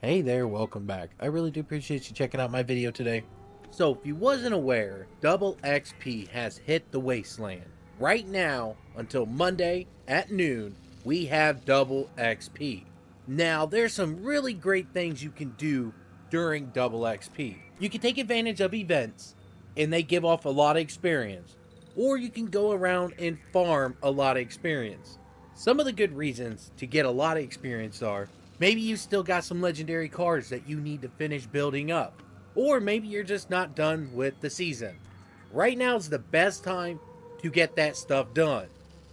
Hey there, welcome back. I really do appreciate you checking out my video today. So if you wasn't aware, double XP has hit the wasteland. Right now, until Monday at noon, we have double XP. Now, there's some really great things you can do during double XP. You can take advantage of events, and they give off a lot of experience. Or you can go around and farm a lot of experience. Some of the good reasons to get a lot of experience are maybe you still got some legendary cards that you need to finish building up. Or maybe you're just not done with the season. Right now is the best time to get that stuff done.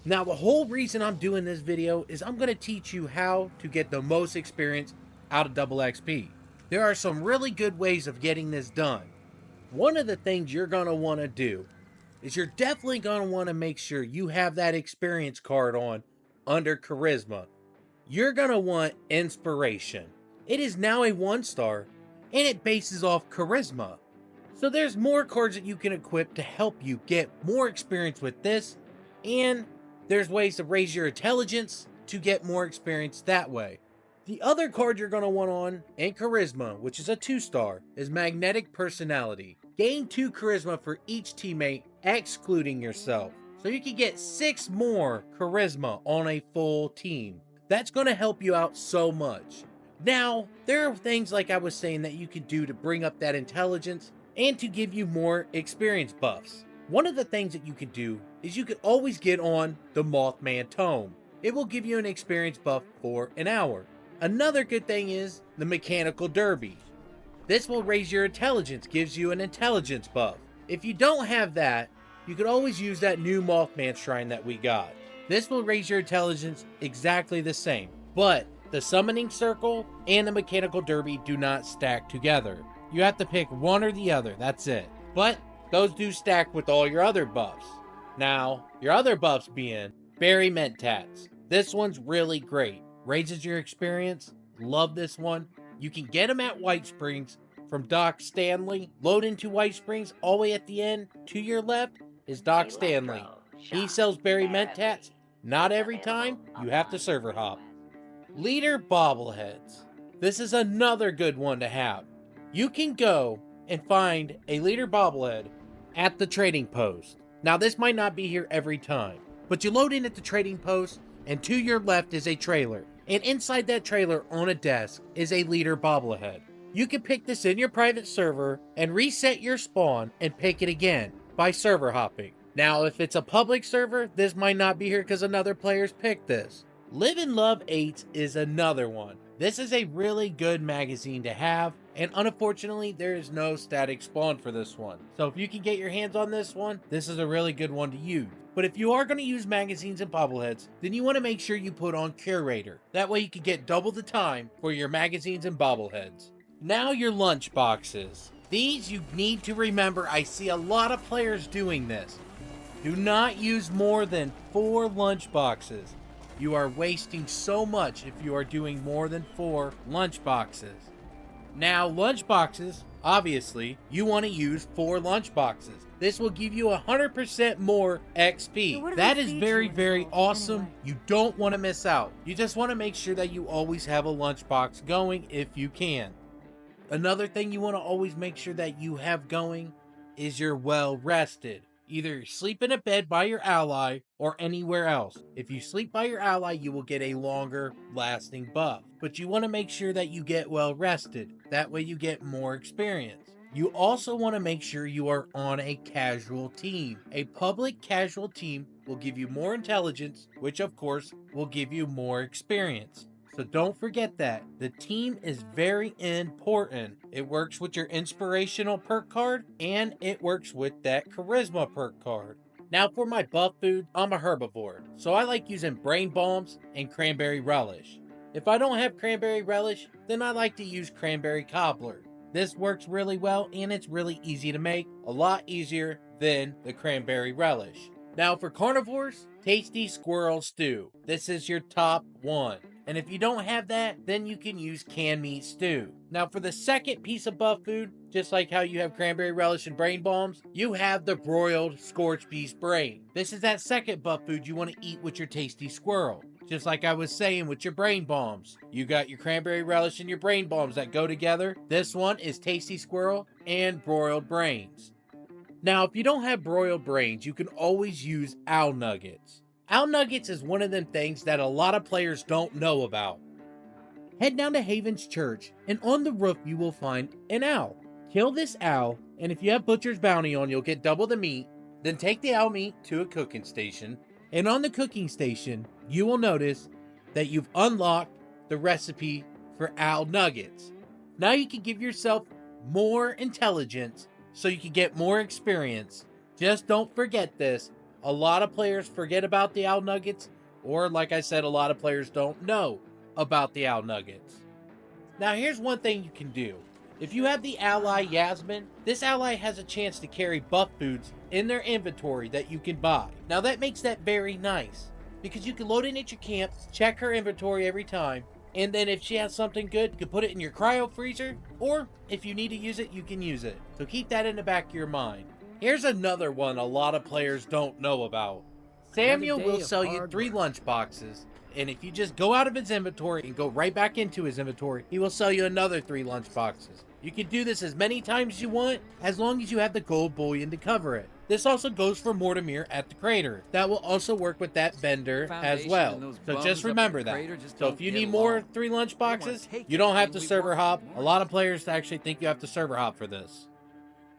Now the whole reason I'm doing this video is I'm going to teach you how to get the most experience out of double XP. There are some really good ways of getting this done. One of the things you're going to want to do is you're definitely going to want to make sure you have that experience card on under charisma. You're going to want inspiration. It is now a 1-star and it bases off charisma. So there's more cards that you can equip to help you get more experience with this, and there's ways to raise your intelligence to get more experience that way. The other card you're going to want on in charisma, which is a 2-star, is magnetic personality. Gain 2 charisma for each teammate excluding yourself. So you can get 6 more charisma on a full team. That's going to help you out so much. Now, there are things like I was saying that you can do to bring up that intelligence and to give you more experience buffs. One of the things that you can do is you can always get on the Mothman Tome. It will give you an experience buff for an hour. Another good thing is the Mechanical Derby. This will raise your intelligence, gives you an intelligence buff. If you don't have that, you could always use that new Mothman Shrine that we got. This will raise your intelligence exactly the same, but the Summoning Circle and the Mechanical Derby do not stack together. You have to pick one or the other, that's it. But those do stack with all your other buffs. Now, your other buffs being Berry Mentats. This one's really great. Raises your experience. Love this one. You can get them at White Springs from Doc Stanley. Load into White Springs. All the way at the end to your left is Doc Stanley. He sells Berry Mentats. Not every time. You have to server hop. Leader Bobbleheads. This is another good one to have. You can go and find a leader bobblehead at the trading post. Now this might not be here every time, but you load in at the trading post and to your left is a trailer. And inside that trailer on a desk is a leader bobblehead. You can pick this in your private server and reset your spawn and pick it again by server hopping. Now if it's a public server, this might not be here because another player's picked this. Live and Love 8 is another one. This is a really good magazine to have, and unfortunately there is no static spawn for this one. So if you can get your hands on this one, this is a really good one to use. But if you are going to use magazines and bobbleheads, then you want to make sure you put on Curator. That way you can get double the time for your magazines and bobbleheads. Now your Lunchboxes. These you need to remember, I see a lot of players doing this. Do not use more than 4 Lunchboxes. You are wasting so much if you are doing more than 4 lunchboxes. Now, lunchboxes, obviously, you want to use 4 lunchboxes. This will give you 100% more XP. So that is very, very awesome. Anyway. You don't want to miss out. You just want to make sure that you always have a lunchbox going if you can. Another thing you want to always make sure that you have going is you're well rested. Either sleep in a bed by your ally or anywhere else. If you sleep by your ally, you will get a longer lasting buff. But you want to make sure that you get well rested. That way you get more experience. You also want to make sure you are on a casual team. A public casual team will give you more intelligence, which of course will give you more experience. So don't forget that. The team is very important. It works with your inspirational perk card, and it works with that charisma perk card. Now for my buff food, I'm a herbivore, so I like using brain bombs and cranberry relish. If I don't have cranberry relish, then I like to use cranberry cobbler. This works really well and it's really easy to make, a lot easier than the cranberry relish. Now for carnivores, tasty squirrel stew. This is your top one. And if you don't have that, then you can use canned meat stew. Now for the second piece of buff food, just like how you have cranberry relish and brain bombs, you have the broiled scorched beast brain. This is that second buff food you want to eat with your tasty squirrel. Just like I was saying with your brain bombs. You got your cranberry relish and your brain bombs that go together. This one is Tasty Squirrel and broiled brains. Now, if you don't have broiled brains, you can always use owl nuggets. Owl nuggets is one of them things that a lot of players don't know about. Head down to Haven's Church, and on the roof you will find an owl. Kill this owl, and if you have Butcher's Bounty on, you'll get double the meat. Then take the owl meat to a cooking station, and on the cooking station, you will notice that you've unlocked the recipe for owl nuggets. Now you can give yourself more intelligence so you can get more experience. Just don't forget this. A lot of players forget about the owl nuggets, or like I said, a lot of players don't know about the owl nuggets. Now here's one thing you can do. If you have the ally Yasmin, this ally has a chance to carry buff foods in their inventory that you can buy. Now that makes that very nice, because you can load in at your camp, check her inventory every time, and then if she has something good, you can put it in your cryo freezer, or if you need to use it, you can use it. So keep that in the back of your mind. Here's another one a lot of players don't know about. Samuel will sell you 3 lunchboxes, and if you just go out of his inventory and go right back into his inventory, he will sell you another 3 lunchboxes. You can do this as many times as you want, as long as you have the gold bullion to cover it. This also goes for Mortimer at the crater. That will also work with that vendor as well. So just remember that. So if you need more 3 lunchboxes, you don't have to server hop. A lot of players actually think you have to server hop for this.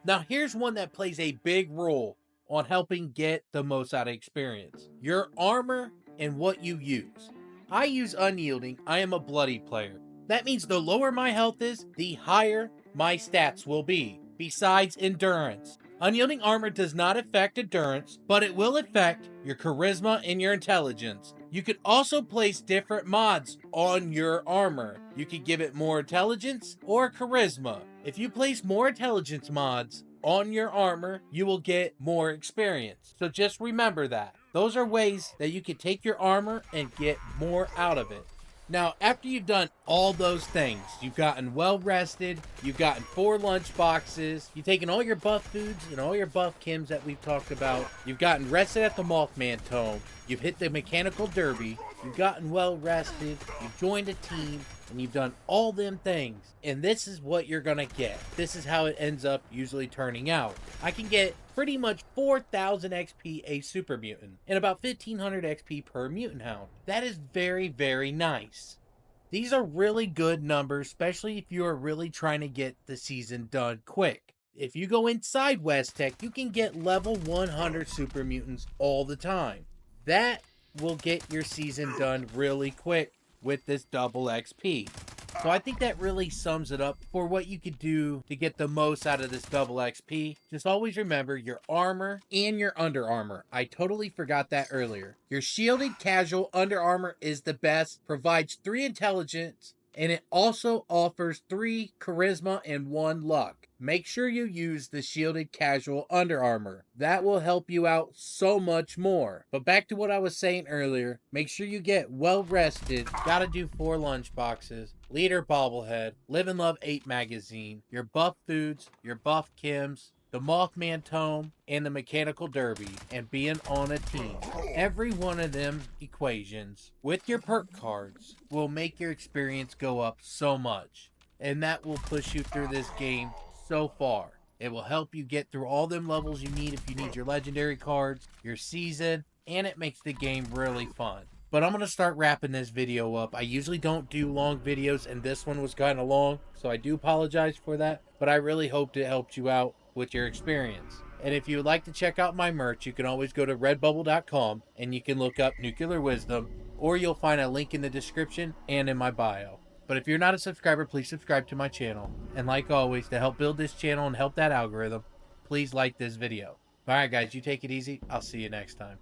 Now here's one that plays a big role on helping get the most out of experience. Your armor and what you use. I use unyielding. I am a bloody player. That means the lower my health is, the higher my stats will be. Besides endurance. Unyielding armor does not affect endurance, but it will affect your charisma and your intelligence. You can also place different mods on your armor. You can give it more intelligence or charisma. If you place more intelligence mods on your armor, you will get more experience. So just remember that. Those are ways that you can take your armor and get more out of it. Now, after you've done all those things, you've gotten well rested, you've gotten 4 lunch boxes, you've taken all your buff foods and all your buff chems that we've talked about, you've gotten rested at the Mothman Tome, you've hit the mechanical derby, you've gotten well rested, you've joined a team, and you've done all them things. And this is what you're gonna get. This is how it ends up usually turning out. I can get pretty much 4,000 XP a super mutant and about 1,500 XP per mutant hound. That is very, very nice. These are really good numbers, especially if you are really trying to get the season done quick. If you go inside West Tech, you can get level 100 super mutants all the time. That will get your season done really quick with this double XP. So I think that really sums it up for what you could do to get the most out of this double XP. Just always remember your armor and your under armor. I totally forgot that earlier. Your shielded casual under armor is the best, provides 3 intelligence, and it also offers 3 charisma and 1 luck. Make sure you use the shielded casual under armor. That will help you out so much more. But back to what I was saying earlier, make sure you get well rested. Gotta do 4 lunch boxes, leader bobblehead, Live and Love 8 magazine, your buff foods, your buff chems, the Mothman Tome, and the Mechanical Derby, and being on a team. Every one of them equations with your perk cards will make your experience go up so much. And that will push you through this game so far. It will help you get through all them levels you need if you need your legendary cards, your season, and it makes the game really fun. But I'm going to start wrapping this video up. I usually don't do long videos, and this one was kind of long, so I do apologize for that. But I really hoped it helped you out with your experience. And if you would like to check out my merch, you can always go to redbubble.com and you can look up Nuclear Wisdom, or you'll find a link in the description and in my bio. But if you're not a subscriber, please subscribe to my channel. And like always, to help build this channel and help that algorithm, please like this video. Alright guys, you take it easy. I'll see you next time.